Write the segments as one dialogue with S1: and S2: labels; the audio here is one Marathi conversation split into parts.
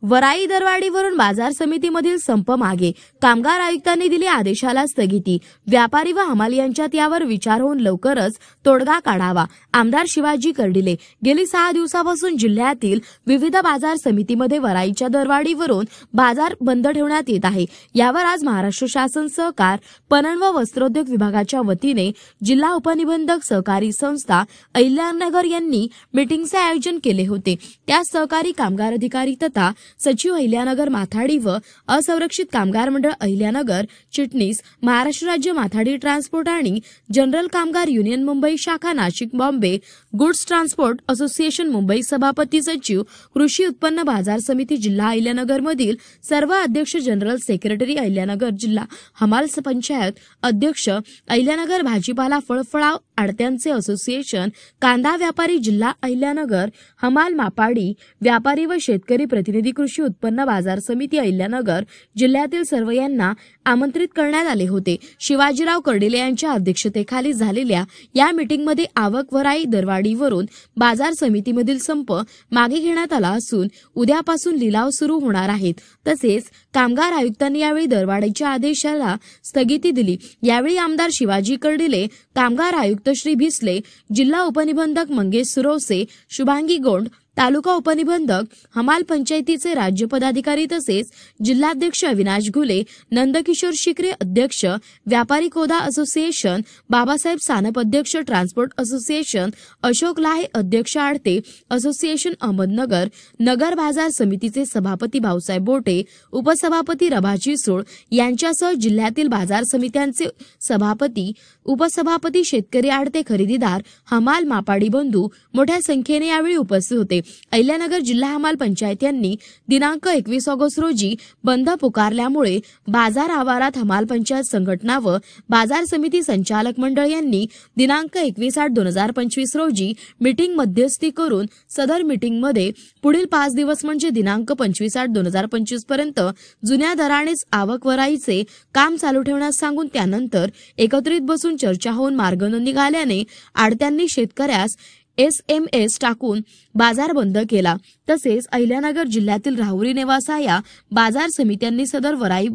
S1: वराई दरवाढीवरून बाजार समितीमधील संप मागे, कामगार आयुक्तांनी दिली आदेशाला स्थगिती। व्यापारी व हमाल यांच्यात यावर विचार होऊन लवकरच तोडगा काढावा। आमदार शिवाजी कर्डिले। गेली 6 दिवसापासून जिल्ह्यातील विविध बाजार समितीमध्ये वराईच्या दरवाढीवरून बाजार बंद ठेवण्यात येत आहे। यावर आज महाराष्ट्र शासन सहकार पणन व वस्त्रोद्योग विभागाच्या वतीने जिल्हा उपनिबंधक सहकारी संस्था अहिल्यानगर यांनी मीटिंगचे आयोजन केले होते। त्या सहकारी कामगार अधिकारी तथा सचिव अहिल्यानगर माथाडी व असंरक्षित कामगार मंडळ अहिल्यानगर चिटणीस महाराष्ट्र राज्य माथाडी ट्रान्सपोर्ट आणि जनरल कामगार युनियन मुंबई शाखा Nashik Bombay goods transport association Mumbai सभापती सचिव कृषी उत्पन्न बाजार समिती जिल्हा अहिल्यानगर मधील सर्व अध्यक्ष जनरल सेक्रेटरी अहिल्यानगर जिल्हा हमाल पंचायत अध्यक्ष अहिल्यानगर भाजीपाला फळफळाव आडत्यांचे असोसिएशन कांदा व्यापारी जिल्हा अहिल्यानगर हमाल मापाडी व्यापारी व शेतकरी प्रतिनिधी कृषी उत्पन्न बाजार समिती अहिल्यानगर जिल्ह्यातील सर्व यांना आमंत्रित करण्यात आले होते। शिवाजीराव कर्डिले यांच्या अध्यक्षतेखाली झालेल्या या मीटिंगमध्ये आवक वराई दरवाढीवरून बाजार समितीमधील संप मागे घेण्यात आला असून उद्यापासून लिलाव सुरू होणार आहेत। तसेच कामगार आयुक्तांनी यावेळी दरवाढीच्या आदेशाला स्थगिती दिली। यावेळी आमदार शिवाजी कर्डिले, कामगार आयुक्त श्री भिसले, जिल्हा उपनिबंधक मंगेश सुरवसे, शुभांगी गोंड, तालुका उपनिबंधक हमाल पंचायतीचे राज्य पदाधिकारी तसेच जिल्हाध्यक्ष अविनाश घुले, नंदकिशोर शिकरे अध्यक्ष व्यापारी कोदा असोसिएशन, बाबासाहेब सानप अध्यक्ष ट्रान्सपोर्ट असोसिएशन, अशोक लाहे अध्यक्ष आडते असोसिएशन अहमदनगर, नगर बाजार समितीचे सभापती भाऊसाहेब बोटे, उपसभापती रभाजी सूळ यांच्यासह जिल्ह्यातील बाजार समित्यांचे सभापती, उपसभापती, शेतकरी आडते खरेदीदार, हमाल मापाडी बंधू मोठ्या संख्येने यावेळी उपस्थित होते। अहिल्यानगर जिल्हा हमाल पंचायत यांनी दिनांक 21 ऑगस्ट रोजी बंद पुकारल्यामुळे बाजार आवारात हमाल पंचायत संघटना व बाजार समिती संचालक मंडळ यांनी दिनांक 21/8/2025 रोजी मीटिंग मध्यस्थी करून सदर मीटिंगमध्ये पुढील 5 दिवस म्हणजे दिनांक 25/8/2025 पर्यंत जुन्या दरानेच आवक वराईचे काम चालू ठेवण्यास सांगून त्यानंतर एकत्रित बसून चर्चा होऊन मार्ग न निघाल्याने आडत्यांनी शेतकऱ्यास SMS टाकून बाजार बंद केला। तसेच अहिल्यानगर जिल्ह्यातील राहुरी नेवासा या बाजार समित्यांनी सदर वराई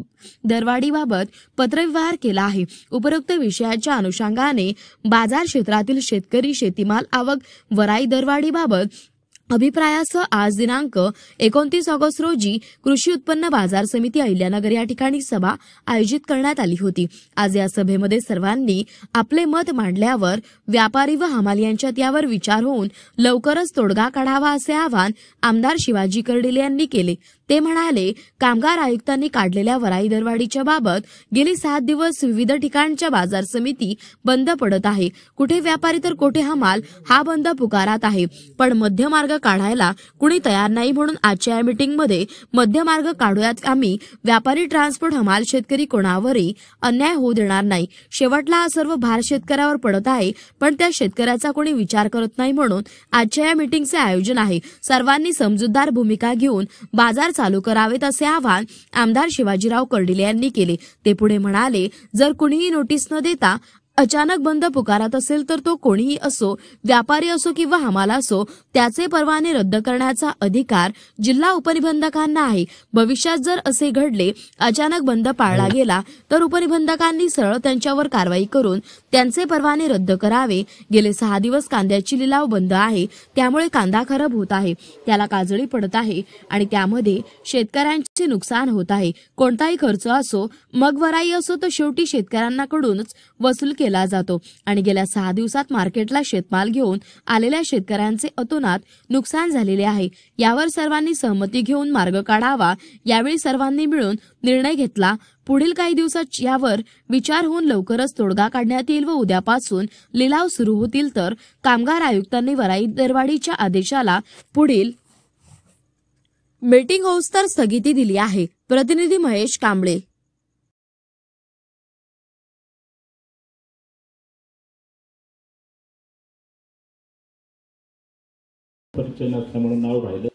S1: दरवाढीबाबत पत्रव्यवहार केला आहे। उपरोक्त विषयाच्या अनुषंगाने बाजार क्षेत्रातील शेतकरी शेतीमाल आवक वराई दरवाढीबाबत अभिप्रायासह आज दिनांक 29 ऑगस्ट रोजी कृषी उत्पन्न बाजार समिती अहिल्यानगर या ठिकाणी सभा आयोजित करण्यात आली होती। आज या सभेमध्ये सर्वांनी आपले मत मांडल्यावर व्यापारी व हमाल यांच्यात यावर विचार होऊन लवकरच तोडगा काढावा असे आवाहन आमदार शिवाजी कर्डिले यांनी केले। ते म्हणाले, कामगार आयुक्तांनी काढलेल्या वराई दरवाढीच्या बाबत गेली 7 दिवस विविध ठिकाणच्या बाजार समिती बंद पडत आहे। कुठे व्यापारी तर कुठे हमाल हा बंद पुकारत आहे, पण मध्यमार्ग काढायला कुणी तयार नाही। म्हणून आजच्या या मीटिंगमध्ये मध्यमार्ग काढूयात। आम्ही व्यापारी, ट्रान्सपोर्ट, हमाल, शेतकरी कोणावरही अन्याय होऊ देणार नाही। शेवटला हा सर्व भार शेतकऱ्यावर पडत आहे, पण त्या शेतकऱ्याचा कोणी विचार करत नाही। म्हणून आजच्या या मीटिंगचे आयोजन आहे। सर्वांनी समजूतदार भूमिका घेऊन बाजार चालू करावेत असे आवाहन आमदार शिवाजीराव कर्डिले यांनी केले। ते पुढे म्हणाले, जर कुणीही नोटीस न देता अचानक बंद पुकारत असेल तर तो कोणीही असो, व्यापारी असो किंवा हमाल असो, त्याचे परवाने रद्द करण्याचा अधिकार जिल्हा उपनिबंधकांना आहे। भविष्यात जर असे घडले, अचानक बंद पाळला गेला तर उपनिबंधकांनी सरळ त्यांच्यावर कारवाई करून त्यांचे परवाने रद्द करावे। गेले 6 दिवस कांद्याची लिलाव बंद आहे, त्यामुळे कांदा खराब होत आहे, त्याला काजळी पडत आहे आणि त्यामध्ये शेतकऱ्यांचे नुकसान होत आहे। कोणताही खर्च असो, मग वराई असो, तर शेवटी शेतकऱ्यांकडूनच वसूल केला जातो आणि गेल्या 6 दिवसात मार्केटला शेतमाल घेऊन आलेल्या शेतकऱ्यांचे अतोनात नुकसान झालेले आहे। यावर सर्वांनी सहमती घेऊन मार्ग काढावा। यावेळी सर्वांनी मिळून निर्णय घेतला। पुढील काही दिवसात यावर विचार होऊन लवकरच तोडगा काढण्यात येईल व उद्यापासून लिलाव सुरू होतील। तर कामगार आयुक्तांनी वराई दरवाढीच्या आदेशाला पुढील मीटिंग होऊस तर स्थगिती दिली आहे। प्रतिनिधी महेश कांबळे।
S2: परिचय नसल्यामुळे नाव राहिलं।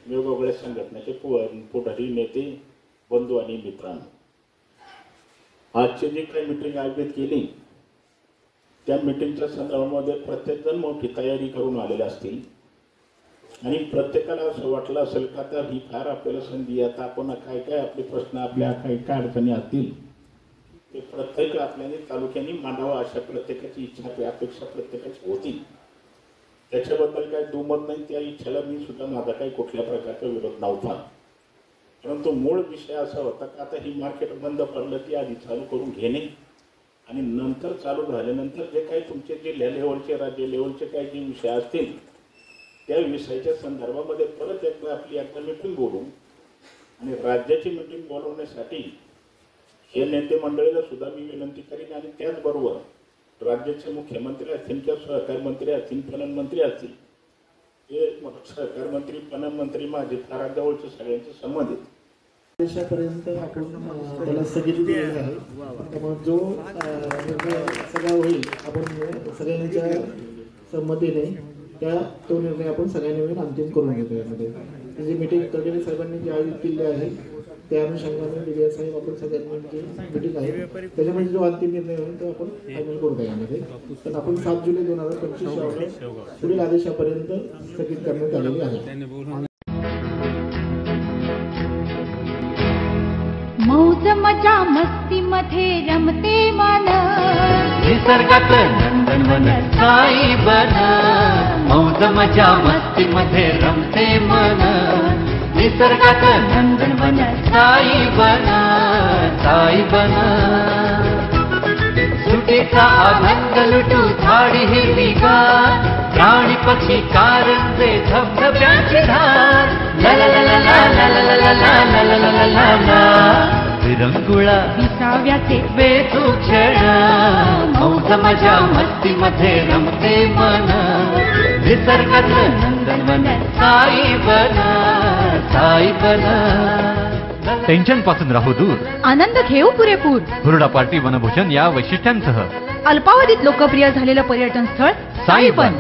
S2: वेगवेगळ्या संघटनेचे पुढारी नेते बंधू आणि मित्रांनो, आजची जी काही मीटिंग आयोजित केली त्या मीटिंगच्या संदर्भामध्ये प्रत्येकजण मोठी तयारी करून आलेले असतील आणि प्रत्येकाला असं वाटलं असेल का तर ही फार आपल्याला संधी आहे, आता आपण काय काय आपले प्रश्न आपल्या काय काय अडचणी असतील ते प्रत्येक आपल्याने तालुक्यांनी मांडावा अशा प्रत्येकाची इच्छा अपेक्षा प्रत्येकाची होती. त्याच्याबद्दल काही दुमत नाही, त्या इच्छेला मी सुद्धा माझा काही कुठल्या प्रकारचा विरोध नव्हता. परंतु मूळ विषय असा होता की आता ही मार्केट बंद पडलं ती आधी चालू करून घेणे आणि नंतर चालू झाल्यानंतर जे काही तुमचे जिल्हा लेवलचे राज्य लेवलचे काही जे विषय असतील त्या विषयाच्या संदर्भामध्ये परत एकदा आपली एकदा मीटिंग बोलू आणि राज्याची मीटिंग बोलवण्यासाठी हे नेते मंडळीला सुद्धा मी विनंती करीन आणि त्याचबरोबर राज्याचे मुख्यमंत्री असतील किंवा सहकार मंत्री असतील पणन मंत्री असतील हे सहकार मंत्री पणन मंत्री माझे फार जवळचे सगळ्यांचे संबंधित
S3: देशापर्यंत आपण त्याला स्थगिती दिलेली आहे. त्यामुळे जो निर्णय सगळा होईल आपण सगळ्यांच्या संमतीने तो निर्णय आपण सगळ्यांनी मिळून अंतिम करून घेतो. यामध्ये जी मीटिंग तडवी साहेबांनी जी आयोजित केली आहे त्या अनुषंगाने DDR साहेब आपण सगळ्यांनी जी मीटिंग आहे त्याच्यामध्ये जो अंतिम निर्णय होईल तो आपण फायनल करू द्या. यामध्ये तर आपण 7 जुलै 2025 पुढील आदेशापर्यंत स्थगित करण्यात आलेली आहे.
S4: मौज मजा मस्ती मध्ये रमते मन,
S5: निसर्गात नंदनवन साई बन. मौज मजा मस्ती मध्ये रमते मन, निसर्गात नंदनवन साई बन. साई बन सुटीचा आनंद लुटू झाडी हिरवीगार, प्राणी पक्षी कारंजे धबधब्याची धार. ला ला ला ला ला ला ला ला ला ला ला ला ला ला विरंगुळा
S4: विसाव्याचे
S5: वेचू क्षण. मौज मजा मस्ती मध्ये रमते मन, निसर्गात नंदनवन साई बन. साई बन
S6: टेन्शन पासून राहू दूर,
S4: आनंद घेऊ पुरेपूर.
S6: हुरडा पार्टी वनभोजन या वैशिष्ट्यांसह
S4: अल्पावधीत लोकप्रिय झालेलं पर्यटन स्थळ साईबन.